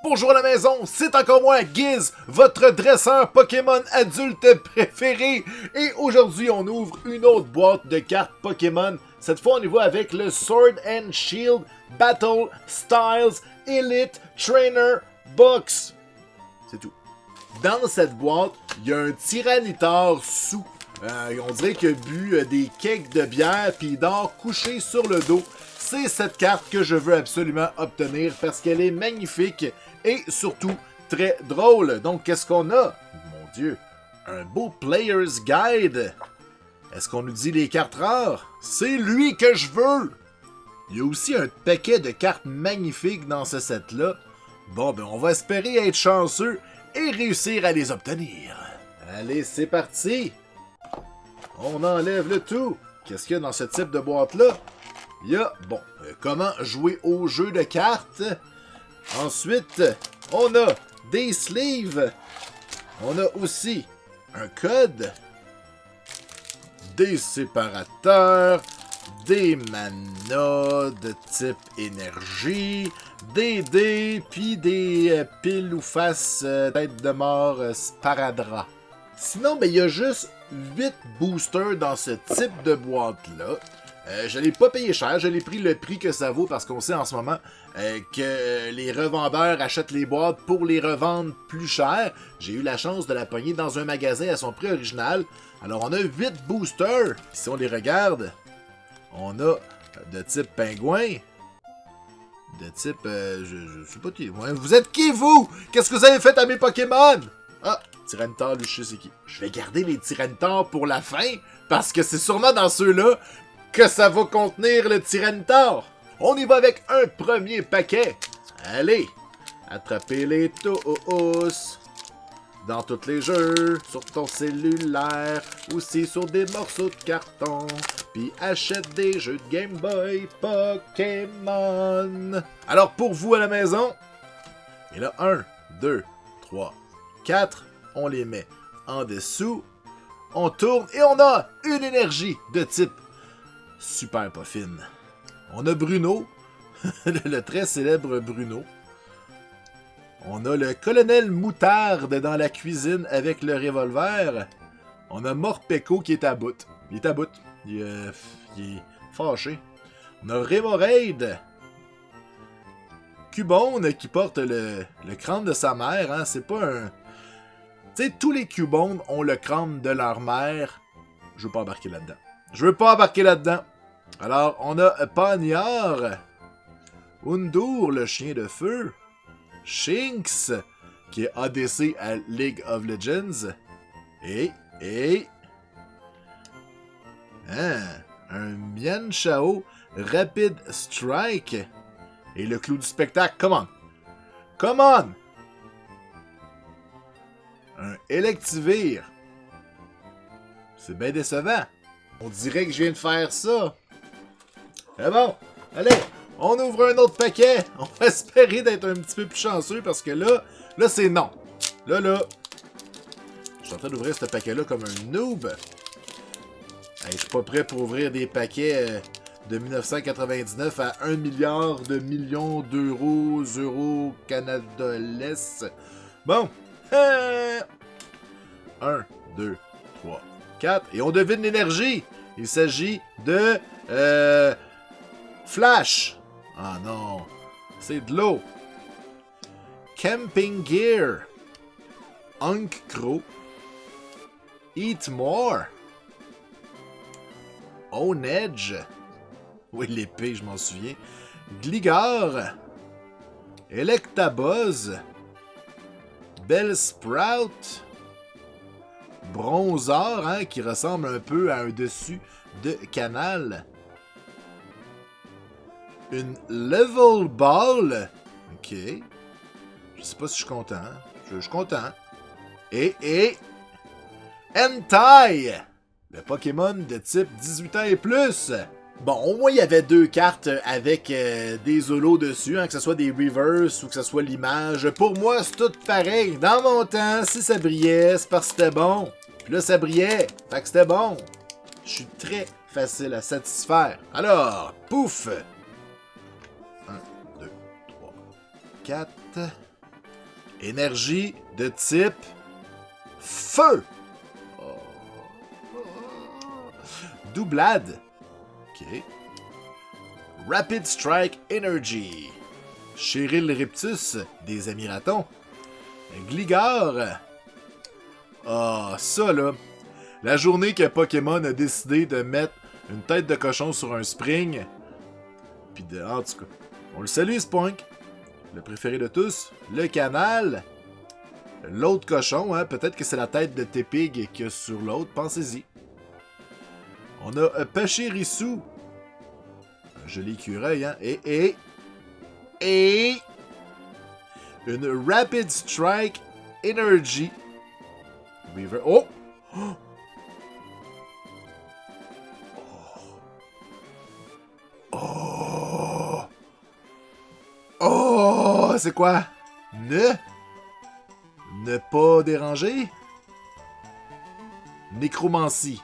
Bonjour à la maison, c'est encore moi, Giz, votre dresseur Pokémon adulte préféré. Et aujourd'hui, on ouvre une autre boîte de cartes Pokémon. Cette fois, on y va avec le Sword and Shield Battle Styles Elite Trainer Box. C'est tout. Dans cette boîte, il y a un Tyranitar sous. On dirait qu'il a bu des kegs de bière puis il dort couché sur le dos. C'est cette carte que je veux absolument obtenir parce qu'elle est magnifique et surtout très drôle. Donc, qu'est-ce qu'on a? Mon Dieu, un beau Player's Guide. Est-ce qu'on nous dit les cartes rares? C'est lui que je veux! Il y a aussi un paquet de cartes magnifiques dans ce set-là. Bon, ben on va espérer être chanceux et réussir à les obtenir. Allez, c'est parti! On enlève le tout. Qu'est-ce qu'il y a dans ce type de boîte-là? Il y a, comment jouer au jeu de cartes. Ensuite, on a des sleeves. On a aussi un code. Des séparateurs. Des manas de type énergie. Des dés, puis des piles ou faces tête de mort sparadrap. Sinon, il y a juste 8 boosters dans ce type de boîte-là. Je l'ai pas payé cher, je l'ai pris le prix que ça vaut parce qu'on sait en ce moment que les revendeurs achètent les boîtes pour les revendre plus cher. J'ai eu la chance de la pogner dans un magasin à son prix original. Alors on a 8 boosters. Si on les regarde, on a de type pingouin. De type... je sais pas qui... Ouais, vous êtes qui, vous? Qu'est-ce que vous avez fait à mes Pokémon? Ah, Tyranitar, lui, je sais c'est qui. Je vais garder les Tyranitar pour la fin, parce que c'est sûrement dans ceux-là que ça va contenir le Tyranitar. On y va avec un premier paquet. Allez, attrapez-les tous. Dans tous les jeux, sur ton cellulaire, aussi sur des morceaux de carton. Puis achète des jeux de Game Boy Pokémon. Alors pour vous à la maison, et là 1, 2, 3, 4, on les met en dessous. On tourne et on a une énergie de type super pas fine. On a Bruno, le très célèbre Bruno. On a le colonel Moutarde dans la cuisine avec le revolver. On a Morpeko qui est à bout. Il est à bout. Il est fâché. On a Remoraid. Cubone qui porte le crâne de sa mère. Hein? C'est pas un... Tu sais, tous les Cubones ont le crâne de leur mère. Je veux pas embarquer là-dedans. Alors, on a Pagnard. Undur, le chien de feu. Shinx, qui est ADC à League of Legends. Et... un Mian Chao Rapid Strike. Et le clou du spectacle, come on! Un Electivire. C'est bien décevant. On dirait que je viens de faire ça. C'est bon, allez, on ouvre un autre paquet. On va espérer d'être un petit peu plus chanceux parce que là c'est non. Là, je suis en train d'ouvrir ce paquet-là comme un noob. Hey, je suis pas prêt pour ouvrir des paquets de 1999 à 1 milliard de millions d'euros, canadolais. Bon. 1, 2, 3, 4. Et on devine l'énergie. Il s'agit de... Flash. Ah non. C'est de l'eau. Camping Gear. Unk Crow. Eat More. Own Edge. Oui, l'épée, je m'en souviens. Gligar. Electabuzz. Bellsprout. Bronzor, hein, qui ressemble un peu à un dessus de canal. Une Level Ball. Ok. Je sais pas si je suis content. Je suis content. Et... Entei. Le Pokémon de type 18 ans et plus. Bon, au moins, il y avait 2 cartes avec des holos dessus, hein, que ce soit des reverse ou que ce soit l'image. Pour moi, c'est tout pareil. Dans mon temps, si ça brillait, c'est parce que c'était bon. Puis là, ça brillait, fait que c'était bon. Je suis très facile à satisfaire. Alors, pouf! 1, 2, 3, 4. Énergie de type feu. Doublade. OK. Rapid Strike Energy. Cheryl Riptus, des amis ratons. Gligar. Ah, ça là. La journée que Pokémon a décidé de mettre une tête de cochon sur un spring. Puis en tout cas, on le salue, Spoink. Le préféré de tous. Le canal. L'autre cochon, hein. Peut-être que c'est la tête de Tepig qu'il y a sur l'autre. Pensez-y. On a Pachirisu. Un joli écureuil, hein. Et une Rapid Strike Energy. Weaver. Oh! Oh! Oh! C'est quoi? Ne pas déranger? Nécromancie.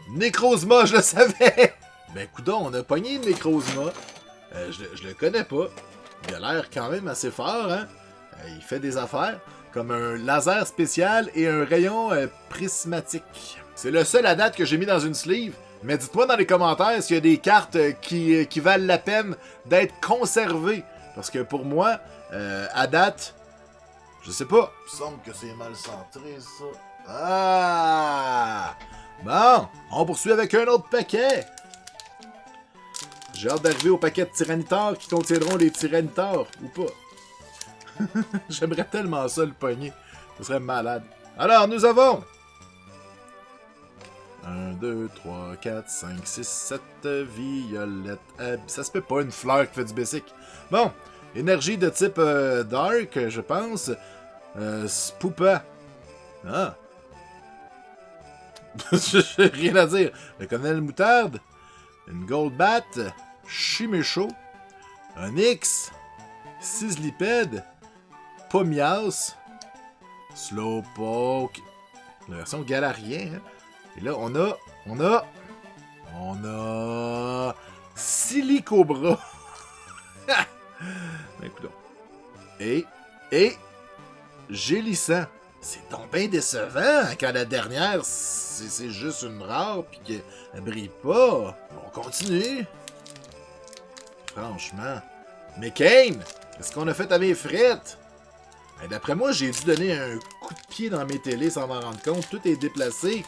Nécrozma, je le savais! Ben, coudonc, on a pogné Nécrozma. Je le connais pas. Il a l'air quand même assez fort, hein? Il fait des affaires, comme un laser spécial et un rayon prismatique. C'est le seul à date que j'ai mis dans une sleeve, mais dites-moi dans les commentaires s'il y a des cartes qui valent la peine d'être conservées. Parce que pour moi, à date, je sais pas. Il me semble que c'est mal centré, ça. Ah! Bon, on poursuit avec un autre paquet. J'ai hâte d'arriver au paquet de Tyranitar qui contiendront les Tyranitar, ou pas. J'aimerais tellement ça le pogner. Ce serait malade. Alors, nous avons 1, 2, 3, 4, 5, 6, 7 violettes. Ça se peut pas une fleur qui fait du basic. Bon, énergie de type Dark, je pense. Spoopa. Ah. J'ai rien à dire. Le colonel Moutarde. Une Goldbat. Chimécho. Un X. Sizzlipede. Pomias. Slowpoke. La version Galarien. Hein? Et là, on a Silicobra. Écoute. Et Gélissant. C'est donc bien décevant quand la dernière, c'est juste une rare pis qu'elle brille pas. On continue. Franchement. Mais Kane, qu'est-ce qu'on a fait à mes frites? D'après moi, j'ai dû donner un coup de pied dans mes télés sans m'en rendre compte. Tout est déplacé.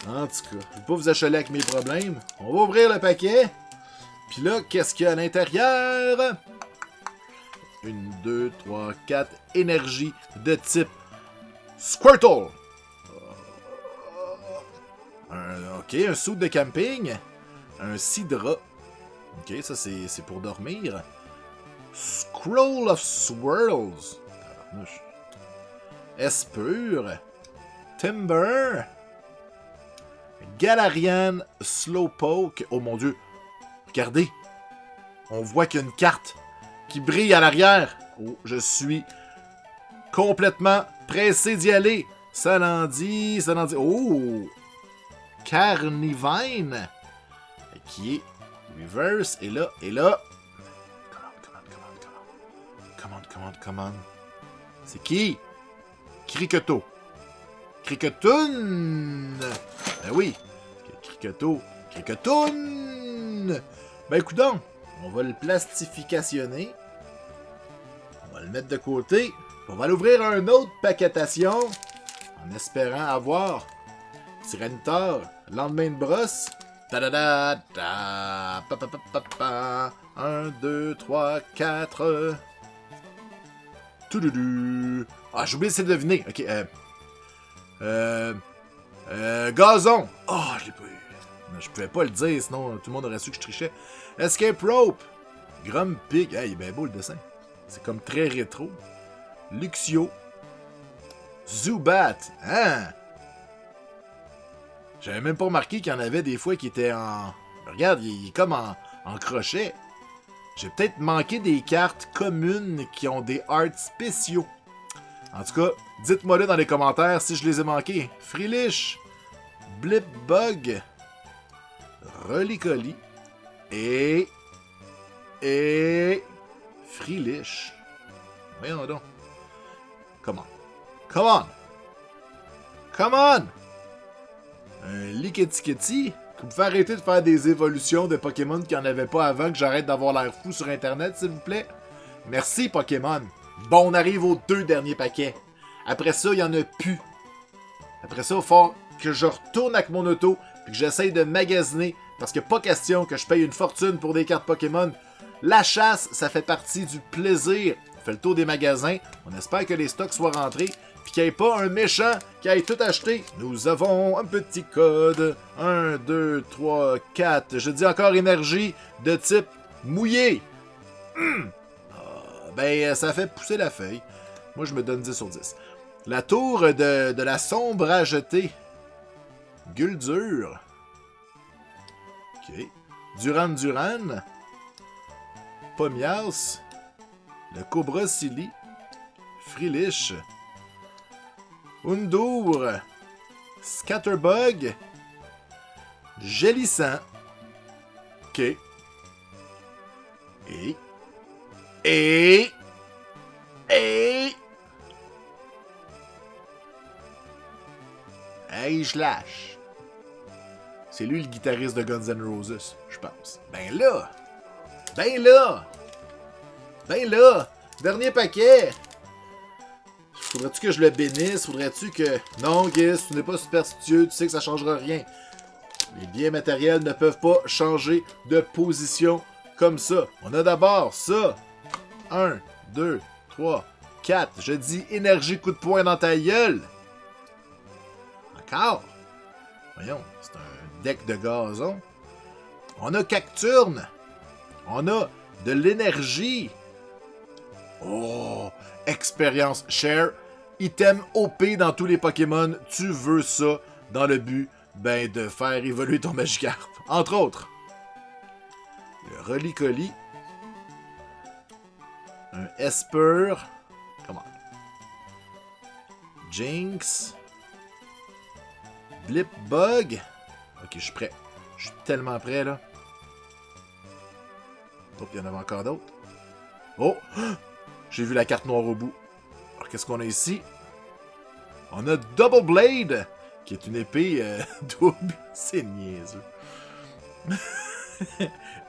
En tout cas, je vais pas vous achaler avec mes problèmes. On va ouvrir le paquet. Puis là, qu'est-ce qu'il y a à l'intérieur? 1, 2, 3, 4. Énergie de type Squirtle. Ok, un suit de camping. Un Sidra. Ok, ça c'est pour dormir. Scroll of Swirls. Espure. Timber. Galarian Slowpoke. Oh mon dieu. Regardez. On voit qu'il y a une carte qui brille à l'arrière. Oh, je suis complètement pressé d'y aller. Ça n'en dit. Oh! Carnivine. Qui est reverse. Et là. Commande. C'est qui? Krikoto. Krikotoon! Ben oui. Krikotoon! Ben écoutons, on va le plastificationner. On va le mettre de côté. On va l'ouvrir un autre paquetation. En espérant avoir Tyranitar, lendemain de brosse. Ta-da-da! Ta! Pa-pa-pa-pa-pa! 1, 2, 3, 4. Toudoudou! Ah, j'ai oublié de deviner. Ok, Gazon! Oh, je l'ai pas eu. Non, je pouvais pas le dire, sinon tout le monde aurait su que je trichais. Escape Rope! Grumpig. Hey, il est bien beau le dessin. C'est comme très rétro. Luxio. Zubat. Hein? J'avais même pas remarqué qu'il y en avait des fois qui étaient en... Regarde, il est comme en crochet. J'ai peut-être manqué des cartes communes qui ont des arts spéciaux. En tout cas, dites-moi-le dans les commentaires si je les ai manqués. Freelish. Blipbug. Relicoli. Et... Freelish. Voyons donc. Come on. Come on. Come on! Un Liketi, vous pouvez arrêter de faire des évolutions de Pokémon qu'il n'y en avait pas avant, que j'arrête d'avoir l'air fou sur Internet, s'il vous plaît. Merci, Pokémon. Bon, on arrive aux 2 derniers paquets. Après ça, il n'y en a plus. Après ça, il va falloir que je retourne avec mon auto et que j'essaye de magasiner, parce que pas question que je paye une fortune pour des cartes Pokémon. La chasse, ça fait partie du plaisir. On fait le tour des magasins, on espère que les stocks soient rentrés, puis qu'il n'y ait pas un méchant qui aille tout acheter. Nous avons un petit code. 1, 2, 3, 4. Je dis encore énergie de type mouillé. Ça fait pousser la feuille. Moi, je me donne 10 sur 10. La tour de la sombre à jeter. Guldur. Ok. Duran. Pomias. Le Cobra Silly. Freelish. Undour. Scatterbug. Gélissan. Ok. Et... Hey, je lâche. C'est lui le guitariste de Guns N' Roses, je pense. Ben là! Dernier paquet! Faudrait-tu que je le bénisse? Faudrait-tu que... Non, Giz, tu n'es pas superstitieux, tu sais que ça changera rien. Les biens matériels ne peuvent pas changer de position comme ça. On a d'abord ça. 1, 2, 3, 4. Je dis énergie coup de poing dans ta gueule. Encore. Voyons, c'est un deck de gazon. On a Cacturne. On a de l'énergie. Oh, expérience share. Item OP dans tous les Pokémon. Tu veux ça dans le but de faire évoluer ton Magikarp. Entre autres. Le Rolycoly. Un Esper. Come on. Jinx. Blipbug. Ok, je suis prêt. Je suis tellement prêt, là. Oh, il y en avait encore d'autres. Oh! J'ai vu la carte noire au bout. Alors, qu'est-ce qu'on a ici? On a Double Blade, qui est une épée double. C'est niaiseux.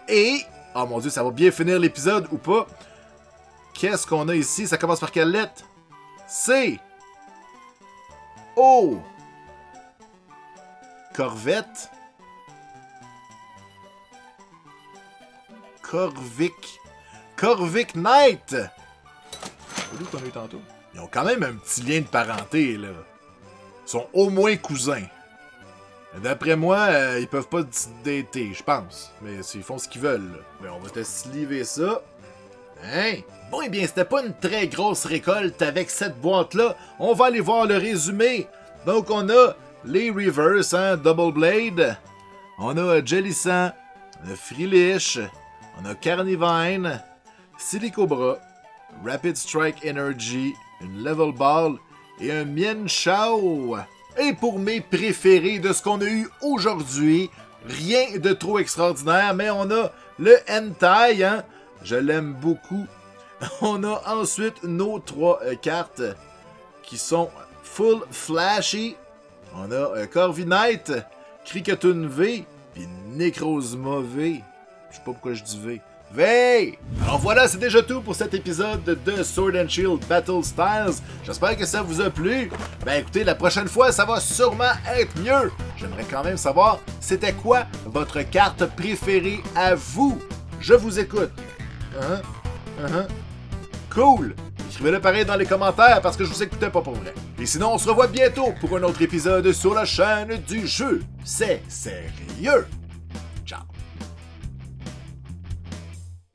Et... Oh mon Dieu, ça va bien finir l'épisode ou pas? Qu'est-ce qu'on a ici? Ça commence par quelle lettre? C. O. Corvette. Corvic Knight. C'est lui qu'on a eu tantôt. Ils ont quand même un petit lien de parenté, là. Ils sont au moins cousins. D'après moi, ils peuvent pas dater, je pense. Mais ils font ce qu'ils veulent, là. Mais on va te sliver ça. Hein? Bon, eh bien, c'était pas une très grosse récolte avec cette boîte-là. On va aller voir le résumé. Donc, on a les Reverse, hein, Double Blade. On a Jellicent, on a Freelish, on a Carnivine, Silicobra, Rapid Strike Energy, une Level Ball et un Mienshao. Et pour mes préférés de ce qu'on a eu aujourd'hui, rien de trop extraordinaire, mais on a le Hentai, hein. Je l'aime beaucoup. On a ensuite nos 3 cartes qui sont Full Flashy. On a Corviknight, Cricketune V, puis Necrozma V. Je sais pas pourquoi je dis V. V! Alors voilà, c'est déjà tout pour cet épisode de Sword and Shield Battle Styles. J'espère que ça vous a plu. Ben écoutez, la prochaine fois, ça va sûrement être mieux. J'aimerais quand même savoir, c'était quoi votre carte préférée à vous? Je vous écoute. Cool! Écrivez-le pareil dans les commentaires parce que je vous écoutais pas pour vrai. Et sinon, on se revoit bientôt pour un autre épisode sur la chaîne du jeu. C'est sérieux!